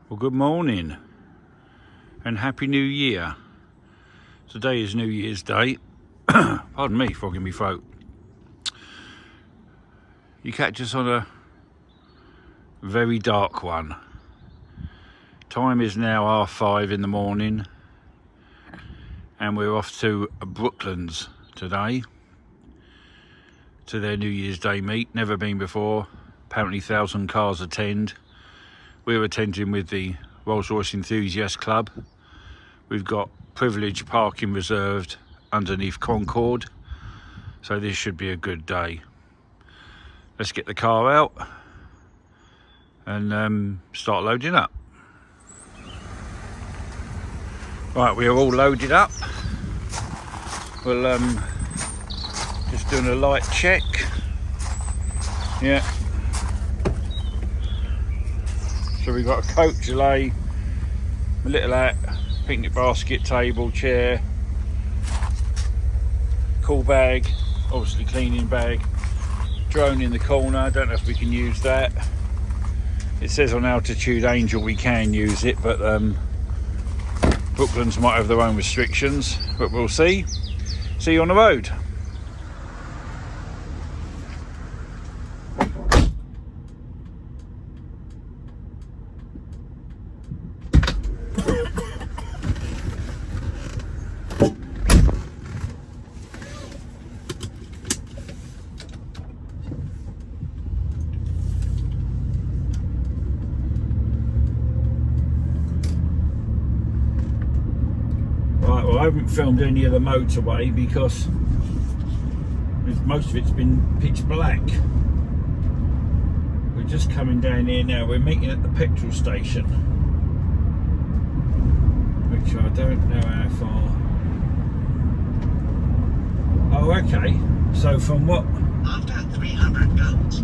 Well, good morning and Happy New Year. Today is New Year's Day. Pardon me, frogging me throat. You catch us on a very dark one. Time is now 5:30 in the morning and we're off to Brooklands today to their New Year's Day meet. Never been before. Apparently 1,000 cars attend. We're attending with the Rolls-Royce Enthusiast Club. We've got privileged parking reserved underneath Concorde, so this should be a good day. Let's get the car out and start loading up. Right, we are all loaded up. We'll just doing a light check. Yeah. So we've got a coat, gelée, a little hat, picnic basket, table, chair, cool bag, obviously cleaning bag, drone in the corner. I don't know if we can use that. It says on Altitude Angel we can use it, but Brooklands might have their own restrictions, but we'll see. See you on the road. I haven't filmed any of the motorway because most of it's been pitch black. We're just coming down here now. We're meeting at the petrol station, which I don't know how far. Oh, okay. So from what? After 300 pounds.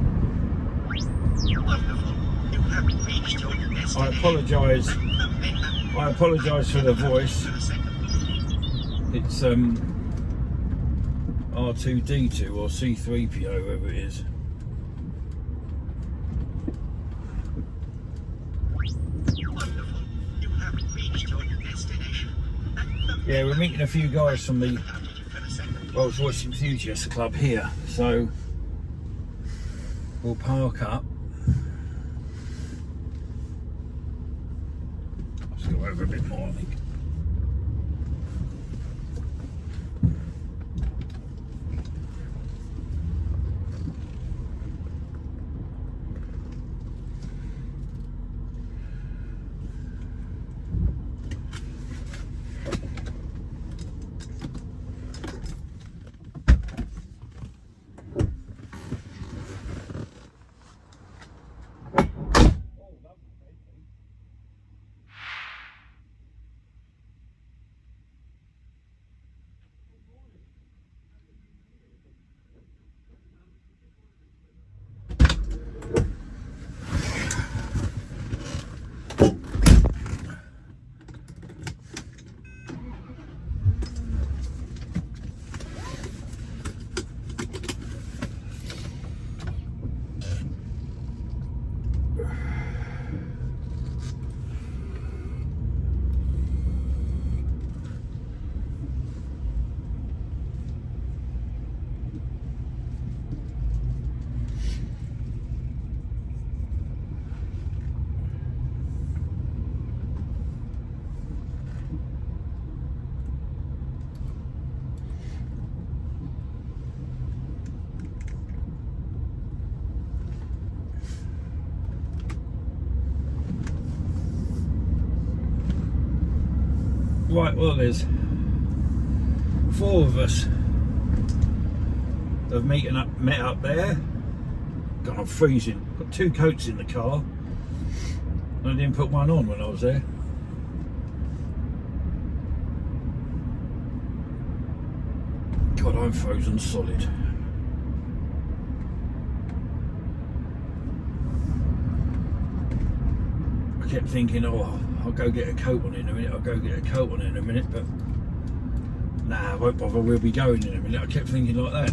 Wonderful. You have reached your destination. I apologise for the voice. It's R2D2 or C3PO, whoever it is. Wonderful. You have reached your destination. Yeah, we're meeting a few guys from the Rolls-Royce Enthusiast Club here, so we'll park up. Let's go over a bit more, I think. Right, well, there's 4 of us have met up there. God, I'm freezing. Got 2 coats in the car. I didn't put one on when I was there. God, I'm frozen solid. I kept thinking, oh, I'll go get a coat on in a minute, but nah, I won't bother, we'll be going in a minute. I kept thinking like that.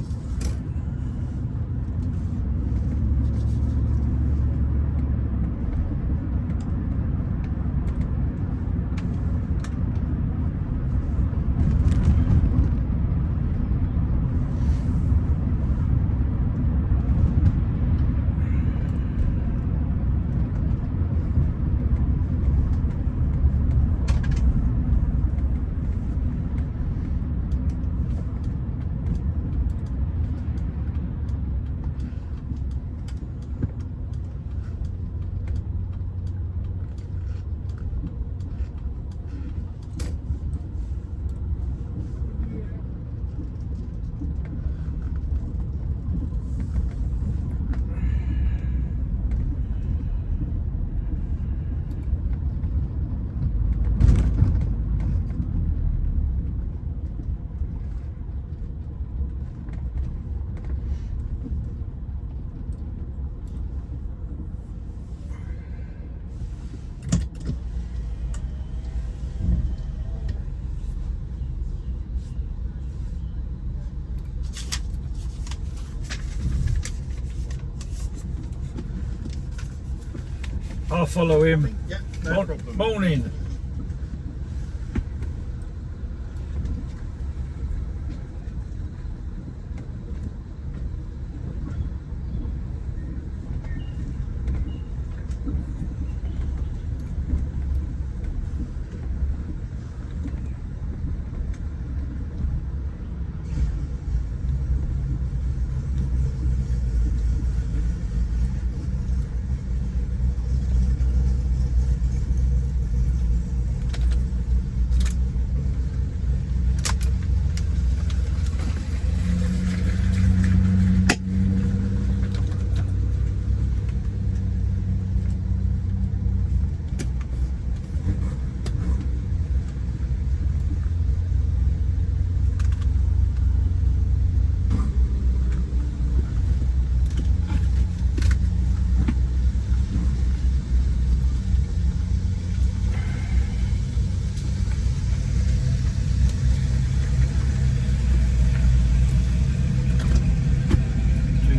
I'll follow him. Yeah, no problem. Morning.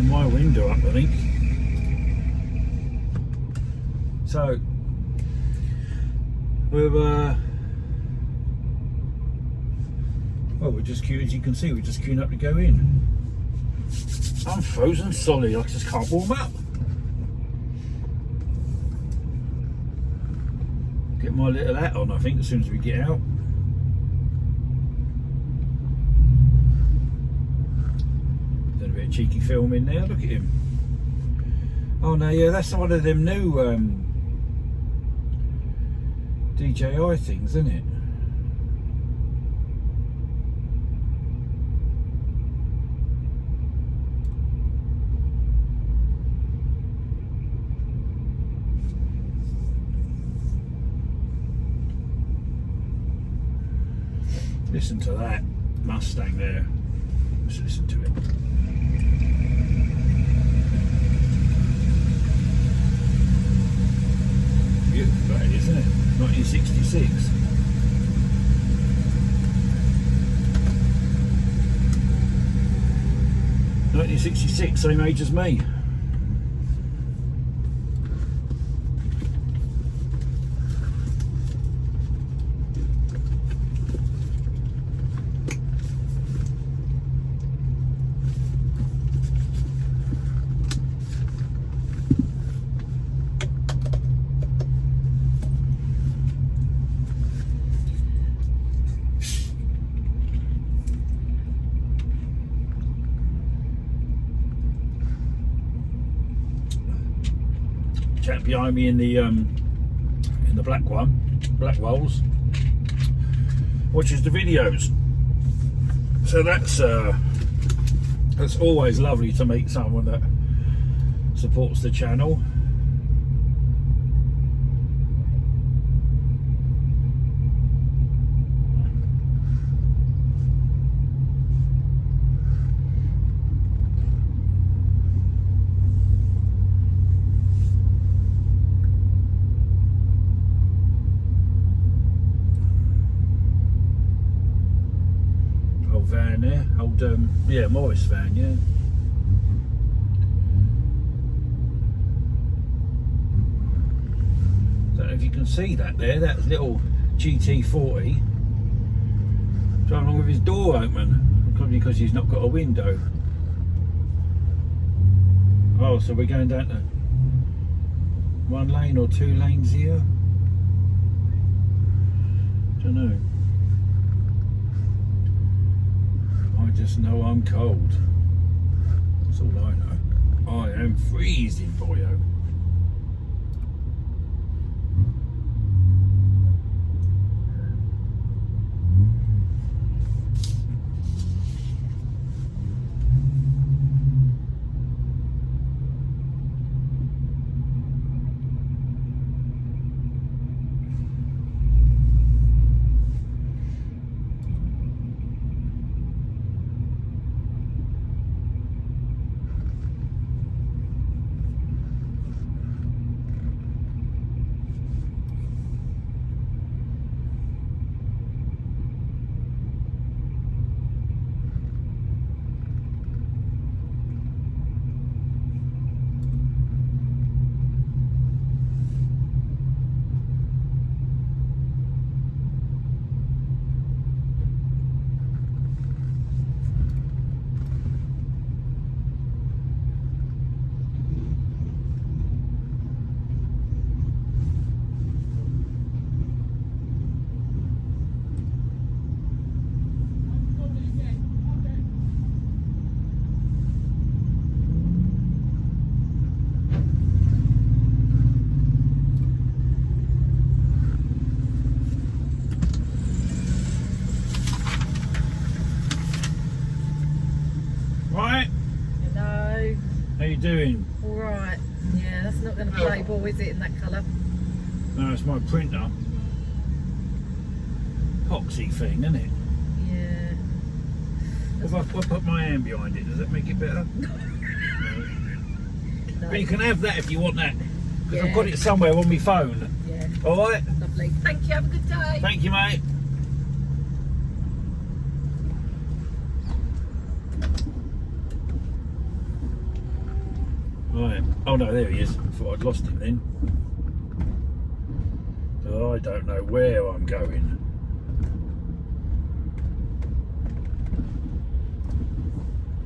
My window up, I think. So we're well, we're just queuing, as you can see, we're just queuing up to go in. I'm frozen solid, I just can't warm up. Get my little hat on, I think, as soon as we get out. Done a bit of cheeky filming now, look at him. Oh no, yeah, that's one of them new DJI things, isn't it? Listen to that Mustang there. Let's listen to it. Beautiful that, isn't it? 1966. Same age as me. Chap behind me in the black rolls watches the videos, so that's always lovely to meet someone that supports the channel. Van there, old yeah, Morris van, yeah. Don't know if you can see that there, that little GT40 driving along with his door open, probably because he's not got a window. Oh, so we're going down to 1 lane or 2 lanes here? Don't know. I just know I'm cold. That's all I know. I am freezing, boyo. doing? All right. Yeah, that's not going to play ball, is it, in that colour? No, it's my printer. Epoxy thing, isn't it? Yeah. If I put my hand behind it, does that make it better? No. But you can have that if you want that. Because Yeah. I've got it somewhere on my phone. Yeah. Alright? Lovely. Thank you. Have a good day. Thank you, mate. Right. Oh no, there he is. I thought I'd lost him then. So I don't know where I'm going.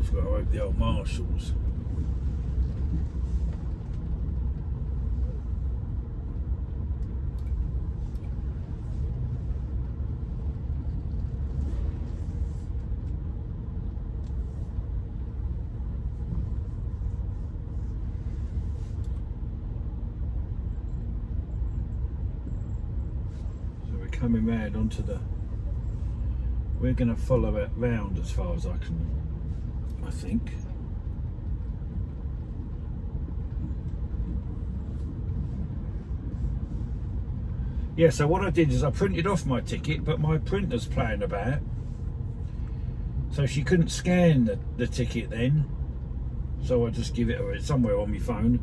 Just got to hope the old marshals. Coming round onto the, we're going to follow it round as far as I think. Yeah, so what I did is I printed off my ticket, but my printer's playing about, so she couldn't scan the ticket then, so I just give it her somewhere on my phone.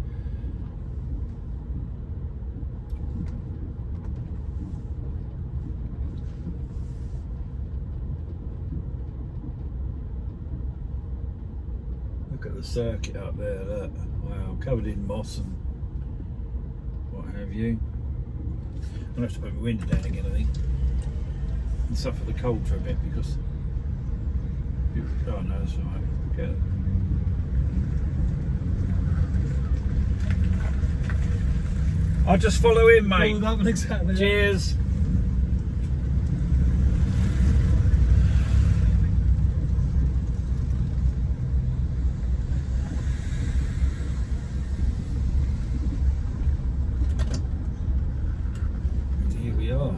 Look at the circuit up there, look. Wow, covered in moss and what have you. I'll have to put my window down again, I think, and suffer the cold for a bit because, oh no, that's all right. Get it. I'll just follow in, mate. That one exactly. Cheers. Here we are.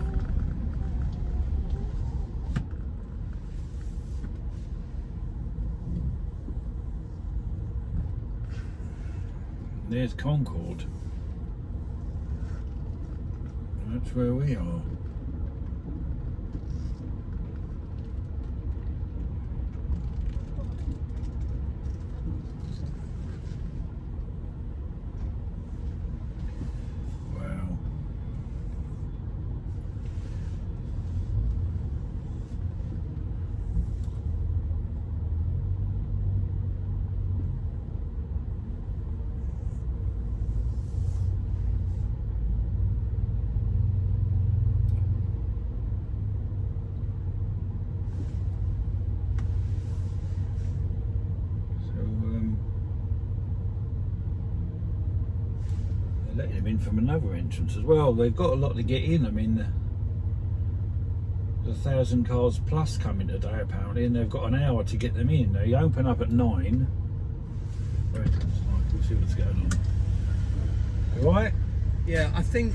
There's Concorde. That's where we are. Wow. Letting them in from another entrance as well. They've got a lot to get in. I mean, there's 1,000 cars plus coming today apparently, and they've got an hour to get them in. They open up at 9. Where is it? We'll see what's going on. All right? Yeah, I think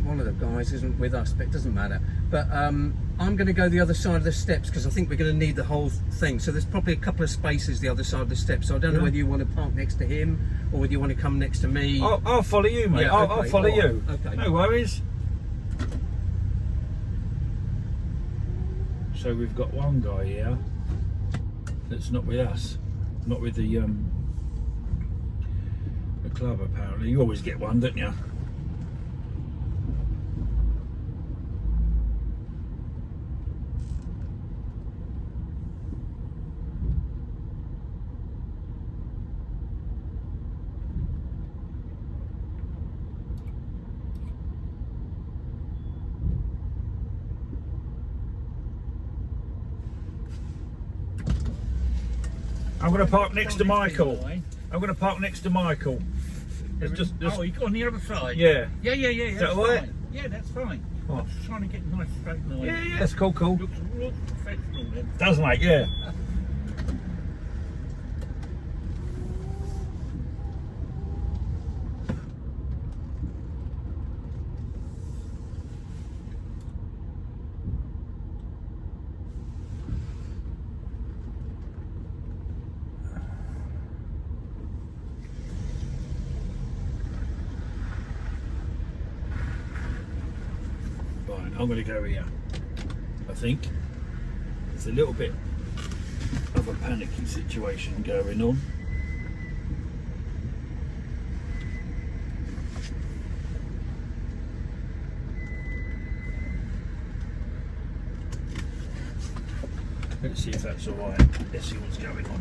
one of the guys isn't with us, but it doesn't matter. But I'm going to go the other side of the steps because I think we're going to need the whole thing. So there's probably a couple of spaces the other side of the steps. So I don't know whether you want to park next to him or whether you want to come next to me. I'll follow you, mate. Yeah, I'll okay, follow all right, you. okay. No worries. So we've got one guy here that's not with us, not with the club apparently. You always get one, don't you? I'm going to park next to Michael. I'm going to park next to Michael. It's just Oh, you got on the other side? yeah. Yeah. that That's all right? fine. Yeah, that's fine. What? I was trying to get a nice straight line. Yeah, that's cool. Looks real professional then. Does, mate, yeah. I'm going to go here. I think it's a little bit of a panicky situation going on. Let's see if that's all right. Let's see what's going on.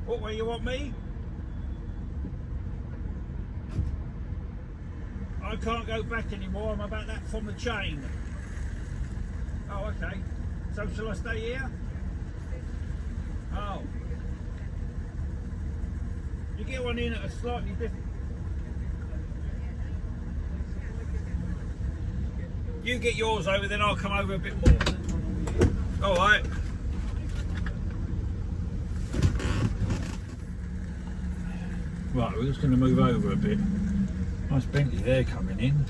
What way you want me? I can't go back anymore. I'm about that from the chain. Oh, okay. So shall I stay here? Oh. You get one in at a slightly different. You get yours over, then I'll come over a bit more. All right. Right, we're just going to move over a bit. Nice Bentley there coming in.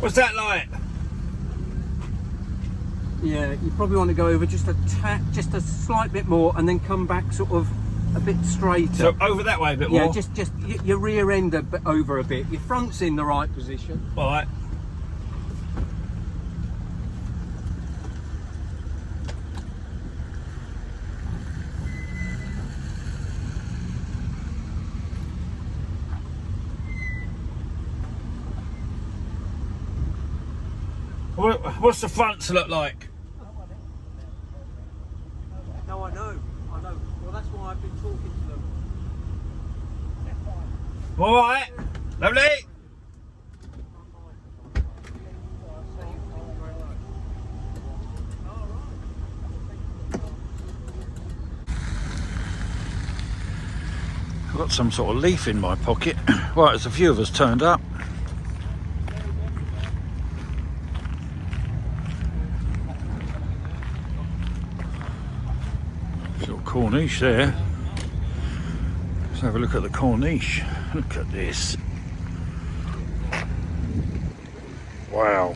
What's that like? Yeah, you probably want to go over just a slight bit more, and then come back sort of a bit straighter. So over that way a bit more? Yeah, just your rear end over a bit. Your front's in the right position. All right. What's the fronts look like? No, I know. Well, that's why I've been talking to them. All right, lovely. I've got some sort of leaf in my pocket. Right, there's a few of us turned up. Corniche there. Let's have a look at the Corniche. Look at this. Wow.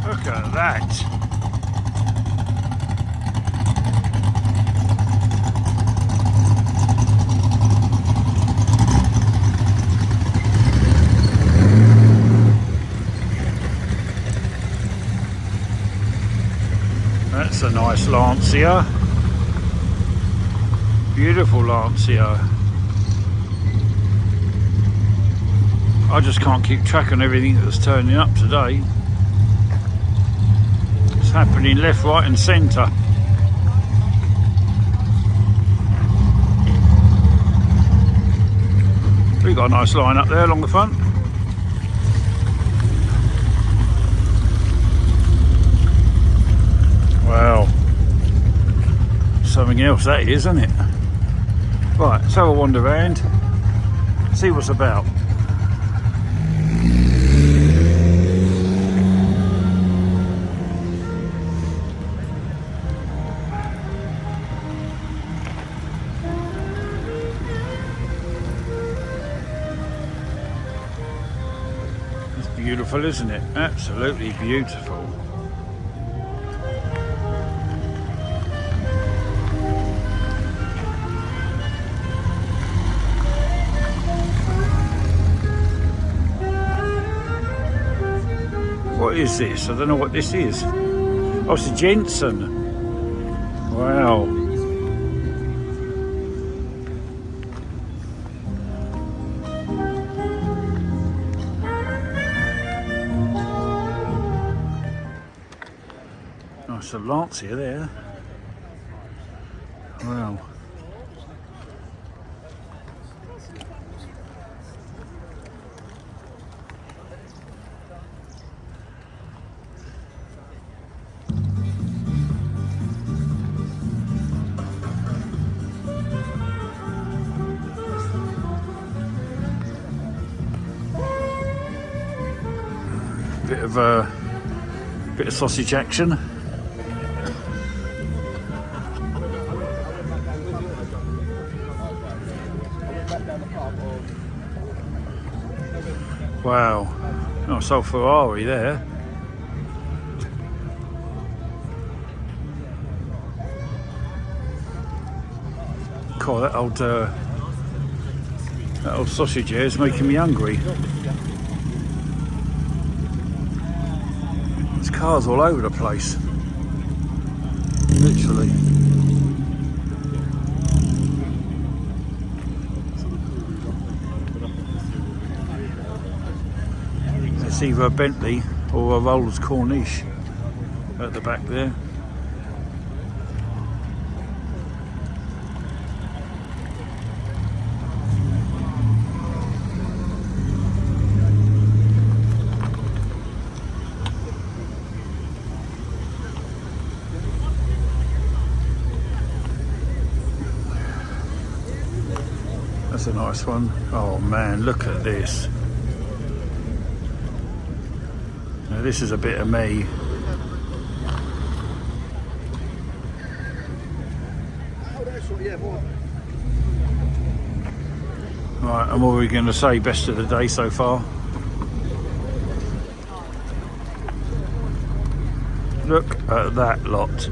Look at that. That's a nice Lancia. Beautiful Lancia. I just can't keep track on everything that's turning up today. It's happening left, right and centre. We've got a nice line up there along the front. Wow, something else that is, isn't it? Right, let's have a wander around, see what's about. It's beautiful, isn't it? Absolutely beautiful. What is this? I don't know what this is. Oh, it's a Jensen. Wow. Nice a Lancia there. Wow. Bit of sausage action. Wow. Oh, so Ferrari there. God, that old sausage here is making me hungry. There's cars all over the place. Literally. It's either a Bentley or a Rolls Corniche at the back there. That's a nice one. Oh man, look at this. Now this is a bit of me. Right, and what are we going to say? Best of the day so far? Look at that lot.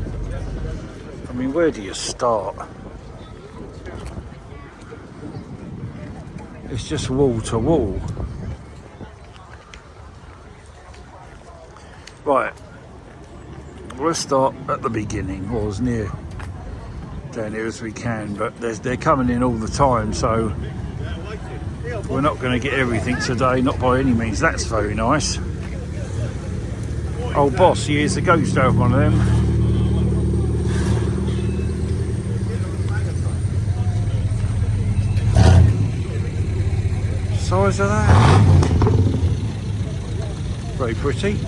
I mean, where do you start? It's just wall to wall. Right, let's start at the beginning, or as near down here as we can, but they're coming in all the time, so we're not going to get everything today, not by any means. That's very nice. Old boss years ago used to have one of them. Size of that. Very pretty.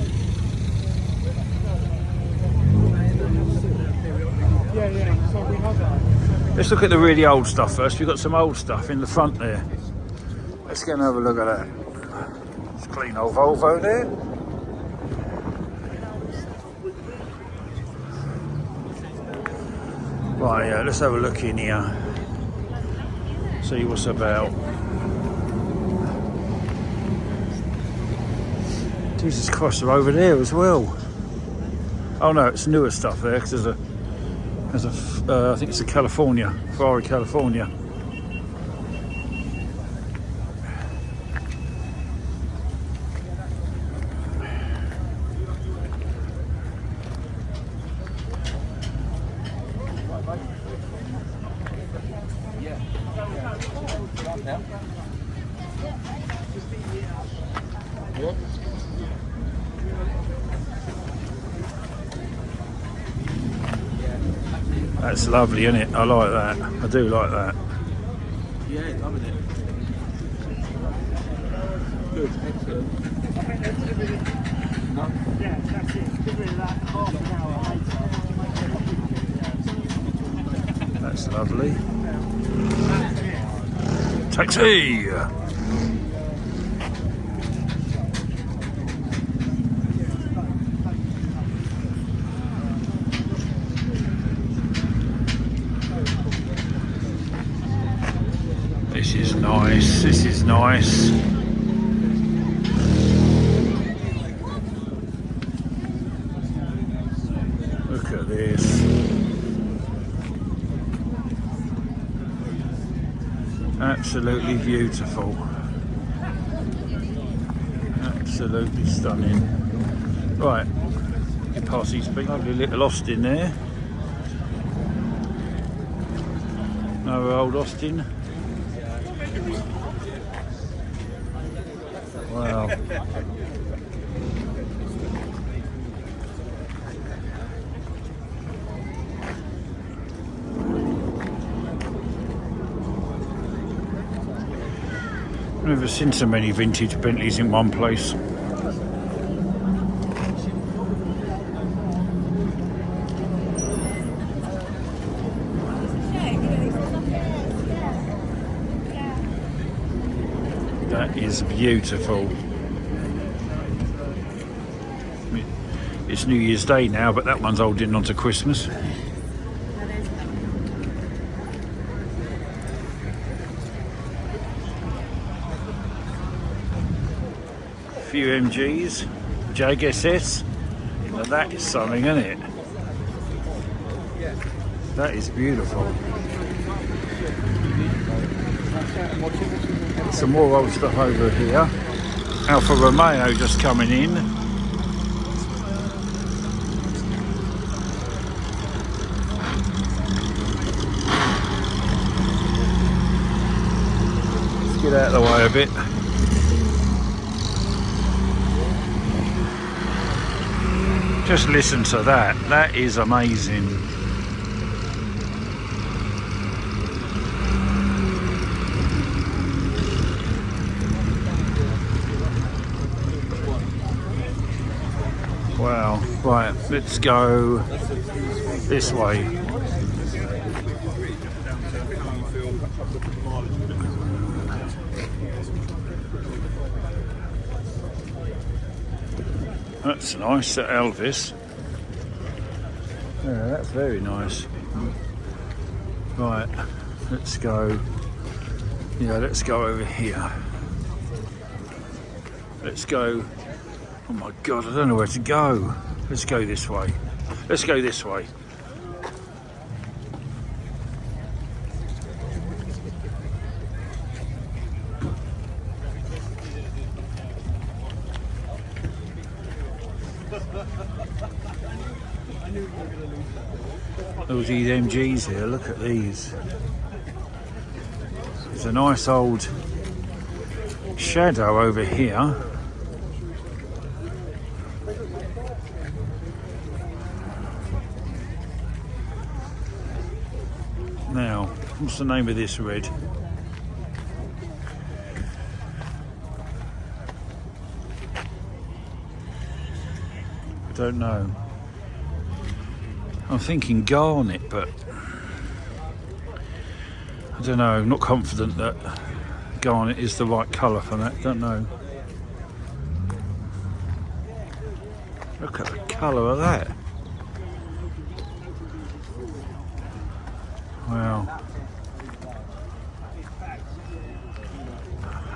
Let's look at the really old stuff first. We've got some old stuff in the front there. Let's go and have a look at that. It's a clean old Volvo there. Right, yeah, let's have a look in here. See what's about. Jesus Christ, they're over there as well. Oh no, it's newer stuff there because there's a I think it's a California, Ferrari California. That's lovely, isn't it? I like that. I do like that. Yeah, loving it. Good, excellent. No? Yeah, that's it. Give it like half an hour later. That's lovely. Taxi! This is nice, this is nice. Look at this. Absolutely beautiful. Absolutely stunning. Right, get past these big lovely little Austin there. Another old Austin. Wow. I've never seen so many vintage Bentleys in one place. That is beautiful. It's New Year's Day now, but that one's holding on to Christmas. A few MGs, Jag SS. Now that is something, isn't it? That is beautiful. Some more old stuff over here. Alfa Romeo just coming in. Let's get out of the way a bit. Just listen to that. That is amazing. Wow, right, let's go this way. That's nice, that Elvis. Yeah, that's very nice. Right, let's go. Yeah, let's go over here. Let's go. Oh my God, I don't know where to go. Let's go this way. Let's go this way. Look at these MGs here, look at these. There's a nice old Shadow over here. Now, what's the name of this red? I don't know. I'm thinking garnet, but I don't know. I'm not confident that garnet is the right colour for that. Don't know. Look at the colour of that. Wow.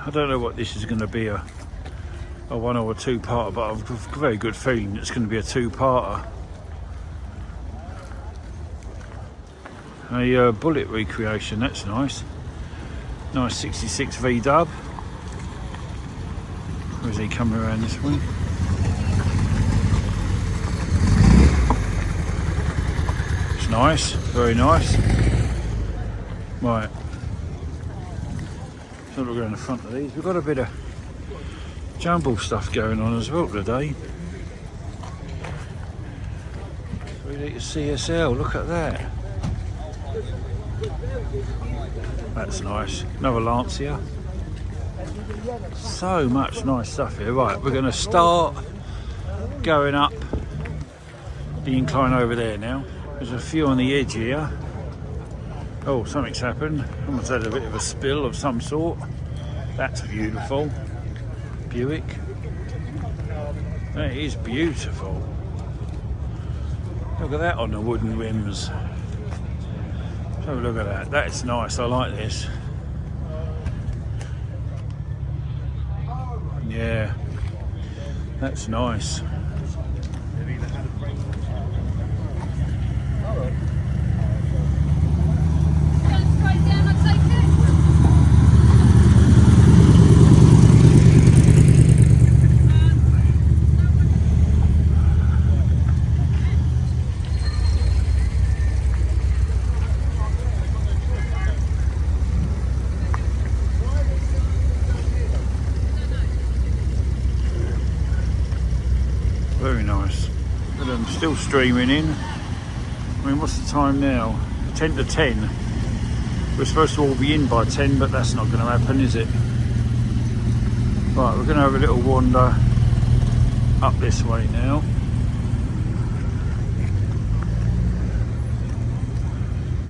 I don't know what this is going to be, a one or a two-parter, but I've got a very good feeling it's going to be a two-parter. A bullet recreation, that's nice. Nice 66 V-dub. Where is he coming around this way? It's nice, very nice. Right. So we'll go in the front of these. We've got a bit of jumble stuff going on as well today. 3 litre CSL, look at that. That's nice. Another Lancia. So much nice stuff here. Right, we're going to start going up the incline over there now. There's a few on the edge here. Oh, something's happened. Someone's had a bit of a spill of some sort. That's beautiful. Buick. That is beautiful. Look at that on the wooden rims. Have a look at that. That's nice. I like this. Yeah. That's nice. Still streaming in. I mean, what's the time now? 10 to 10. We're supposed to all be in by 10, but that's not going to happen, is it? Right, we're going to have a little wander up this way now.